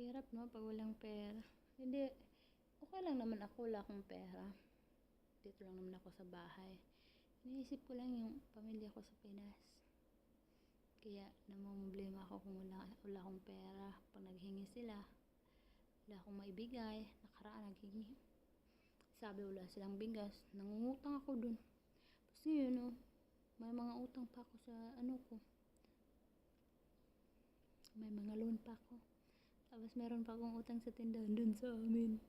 Hirap no pag walang pera. Hindi, okay lang naman ako, wala akong pera. Dito lang naman ako sa bahay. Iniisip ko lang yung pamilya ko sa Pinas. Kaya namumblema ako kung wala akong pera. Pag naghingi sila, wala akong maibigay. Nakaraan naghingi. Sabi wala silang bigas. Nangungutang ako dun. Tapos yun no, may mga utang pa ako sa ano ko. May mga loan pa ako. Tapos meron pa akong utang sa tindahan dun sa amin.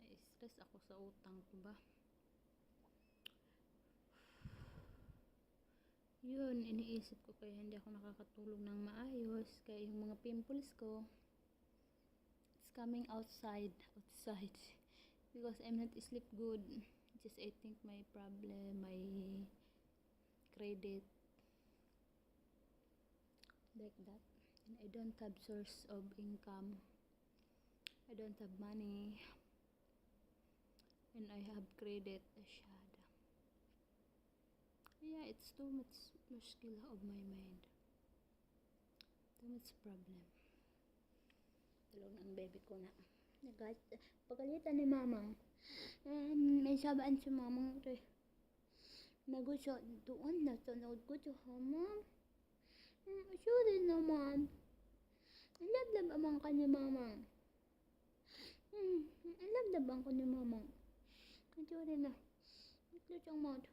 Na-stress ako sa utang ko ba. Yun, iniisip ko kaya hindi ako nakakatulog ng maayos. Kaya yung mga pimples ko, it's coming outside. Because I'm not sleep good. Just I think my problem, my credit. Like that. And I don't have source of income. I don't have money. And I have credit. Asyada. Yeah, it's too much mushkila of my mind. Too much problem. Tulog ng baby ko na. Pagalitan ni mamang. May sabaan si mamang ito eh. Nagusyo doon na tunod ko to hamam. Sorry naman. Lablab amang ka ni mamang. Lablab ko ni mamang. Sorry na. Iklos ang mouth.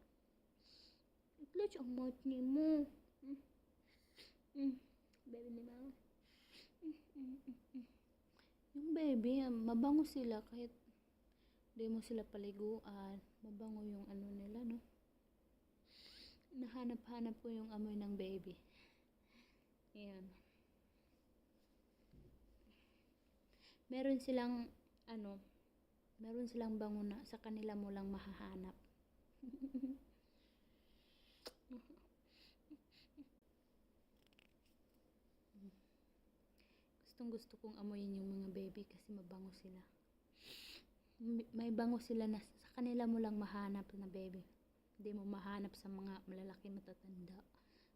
Iklos ang mouth ni mo. Baby ni mama. Yung baby, mabango sila kahit di mo sila paliguan. Mabango yung ano nila, no? Nahanap-hanap ko yung amoy ng baby. Ayan. Meron silang bango na sa kanila mo lang mahahanap. Gusto kong amoyin yung mga baby kasi mabango sila. May bango sila na sa kanila mo lang mahanap na baby. Hindi mo mahanap sa mga malalaki matatanda.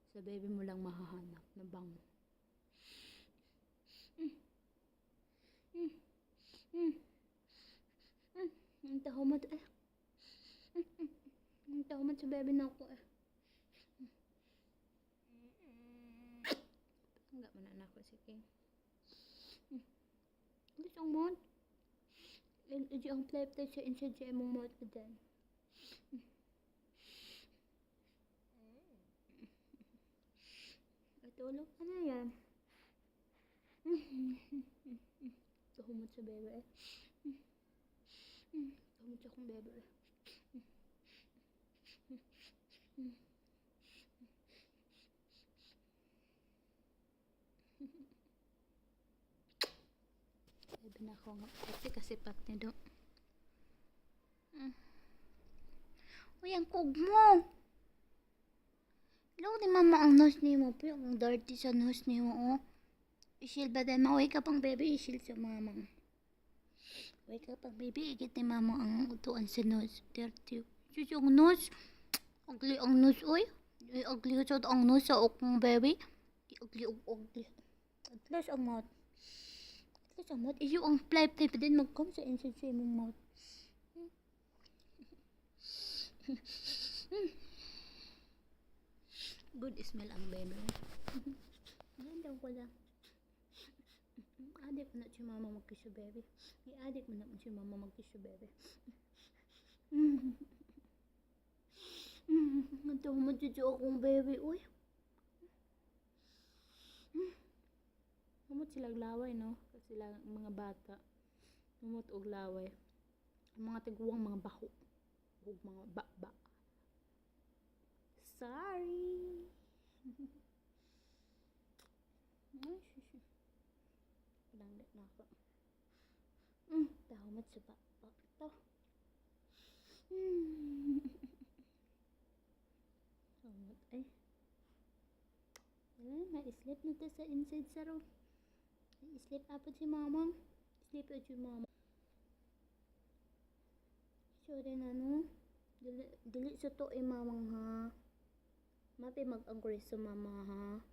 Sa baby mo lang mahahanap na bango. Ang tahumat eh. Ang tahumat sa baby na ako eh. Enggak mana anak ako sige. Gusto ang mod. Iji ang play sa inside sa imong mod ko dyan. Tulog ka na yan. Tahumot sa bebe eh. Tahumot sa akong bebe eh. Bebe na ako nga. Kasi pat niya do. Uy, ang kog mo! Hello, di mama ang nose ni mo. Pero ang dirty sa nose ni mo, oh. Isil ba din? Maway ka pang baby, isil sa mamang. Wake up pang baby, ikit ni mama ang utuan sa nose. Dirty. Sus, ang nose. Ugly ang nose, oy. Ay, ugly sa ang nose sa okong baby. Ugly. Atlas ang mouth. Atlas ang mouth. Iyo ang play pa din mag-come sa inside sa imong mouth. Good smell ang baby. Ganda ko lang. Adik mo na si mama mag-kiss sa baby. Adik mo na si mama mag-kiss sa baby. Ito mo dito akong baby. Uy. Humot silang laway, no? Kasi sila mga bata. Humot og laway. Mga tiguang mga baho. Huwag mga ba. Sorry. Ay, shush. Palanglit na ako. Tahumot sa bata. Ito. Tahumot ay. Ma-sleep na to sa inside sa room. Sleep apod si mama. Sleep apod si mama. Sorry na no. Dili sa to mamang ha. Mapi mag-agree sa mama ha.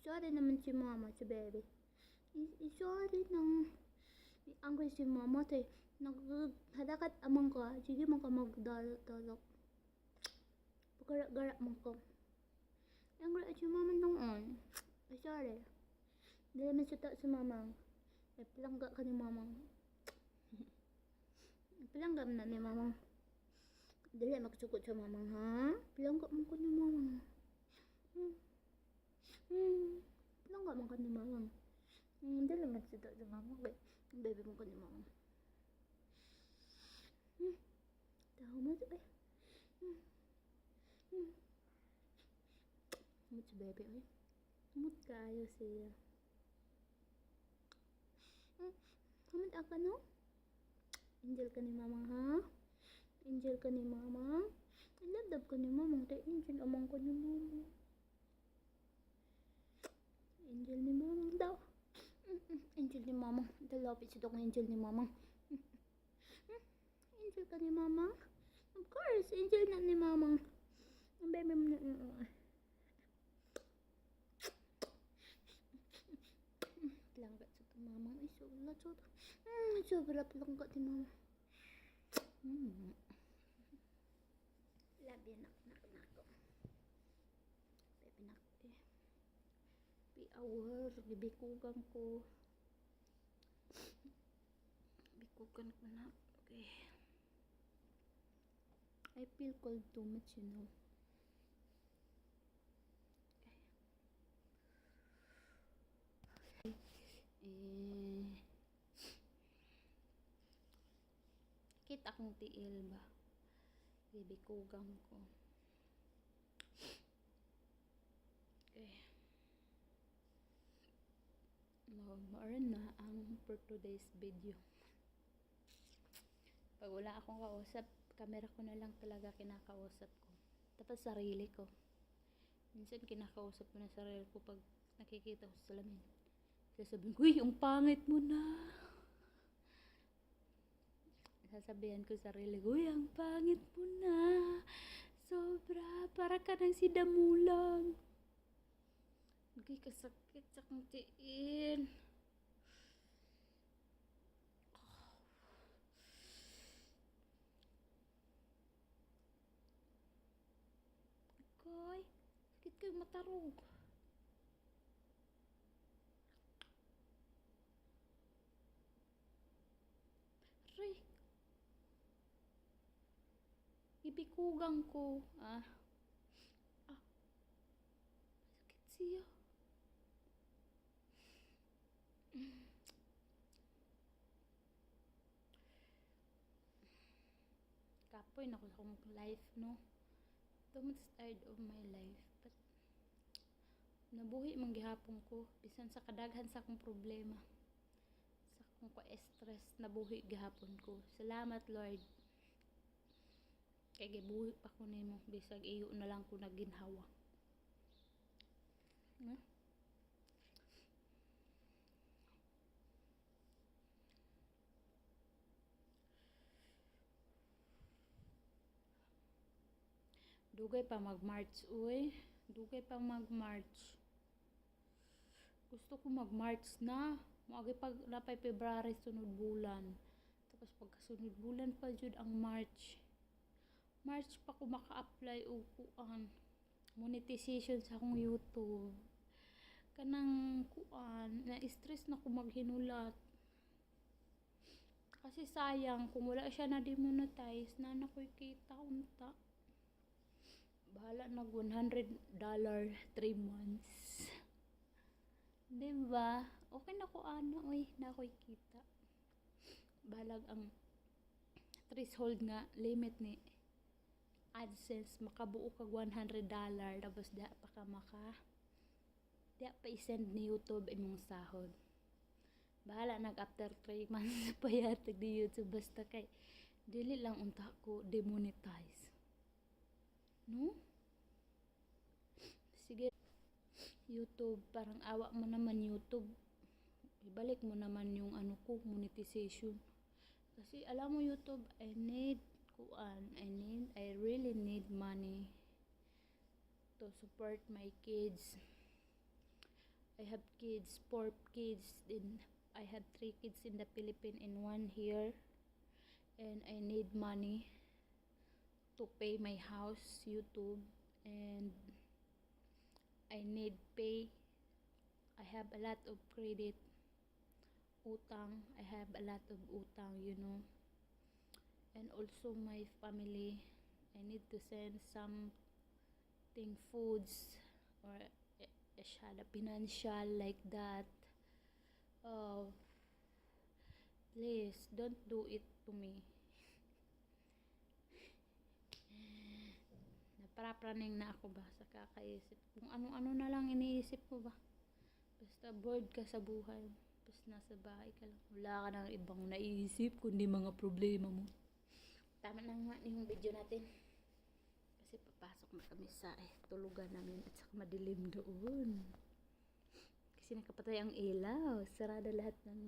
Sorry naman si mama, si baby. Sorry nang angry si mama te. Naghadakat amang ka. Sige man ka magdalak-dalak. Pagara-gara man ka. Angry si mama nung on. Ay sorry. Dili man suta si mamang. Ay palangga ka ni mamang. Palangga na ni mamang. Dili magsugod sa mamang ha. Palangga man ko ni mamang. Palangga man ka ni mamang. Dili man suta sa mamang. Baby man ko ni mamang. Tahu mo ito eh. Mut si baby eh. Mut kayo siya. Hamad ka no? Angel ka ni mamang ha? Angel ka ni mamang? Iladab ka ni mamang. Tay angel amang ka ni mamang. Angel ni mamang daw. Angel ni mamang. Dalapit si Dok angel ni mamang. Angel ka ni mamang? Of course, angel na ni mamang. Ang baby mo na. Pelangga sa to mamang. Ay, sobra to. Sobra pelangga ni mamang. Labi nak. Baby nak eh. Hour, gibikugan ko. Bikugan ko na. Okay. I feel cold too much, you know. Okay. Kita akong tiil ba? Bibikugan ko. Okay. Maaran na ang for today's video. Pag wala akong kausap, camera ko na lang talaga kinakausap ko. Tapos sarili ko. Minsan kinakausap ko na sarili ko pag nakikita ko sa salamin. Sasabihin ko, uy, ang pangit mo na. Sasabihan ko sarili ko, uy, ang pangit mo na. Sobra, para ka ng sidamulan. Okay, kasakit sa kong tiin. Okay, sakit kayo matarog. Aray. Ibikugang ko. Sakit siya. Kapoy na ko sa akong life, no? Too much tired of my life. But, nabuhi mang gihapon ko. Bisan sa kadaghan sa akong problema. Sa akong ka-stress, nabuhi gihapon ko. Salamat, Lord. Kaya gibuhi pa ko nimo. Bisag iyo na lang ko naginhawa. Dugay pa mag-March, uy. Dugay pa mag-March. Gusto ko mag-March na. Maagi pag napay February sunod bulan. Tapos pagkasunod bulan pa jud ang March. March pa ko maka-apply og kuan monetization sa akong YouTube. Kanang kuan, na-stress na ko maghinulat. Kasi sayang kung wala siya na demonetize, na nakoy kita unta. Bahala nag $100 3 months. Diba? Okay na ko ano, oy, na ako'y kita. Balag ang threshold nga limit ni AdSense makabuo kag $100 tapos da pa i-send ni YouTube imong sahod. Bahala nag after 3 months pa yatag ni YouTube basta kay dili lang unta ko demonetize. No? Sige, YouTube, parang awa mo naman YouTube. Ibalik mo naman yung ano ko, monetization. Kasi alam mo YouTube, I really need money to support my kids. I have kids, 4 kids. Then I have 3 kids in the Philippines and 1 here. And I need money to pay my house, YouTube, and I need pay. I have a lot of credit, utang. I have a lot of utang, and also my family. I need to send something foods or a financial like that. Please don't do it to me. Naprapraning na ako ba sa kakaisip. Kung ano-ano na lang iniisip ko ba. Basta bored ka sa buhay. Basta nasa bahay ka lang. Wala ka nang ibang naisip kundi mga problema mo. Tama na nga yung video natin. Kasi papasok na kami sa tulugan namin at saka madilim doon. Kasi nakapatay ang ilaw. Sarado lahat ng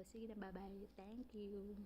sige na, bye-bye. Thank you.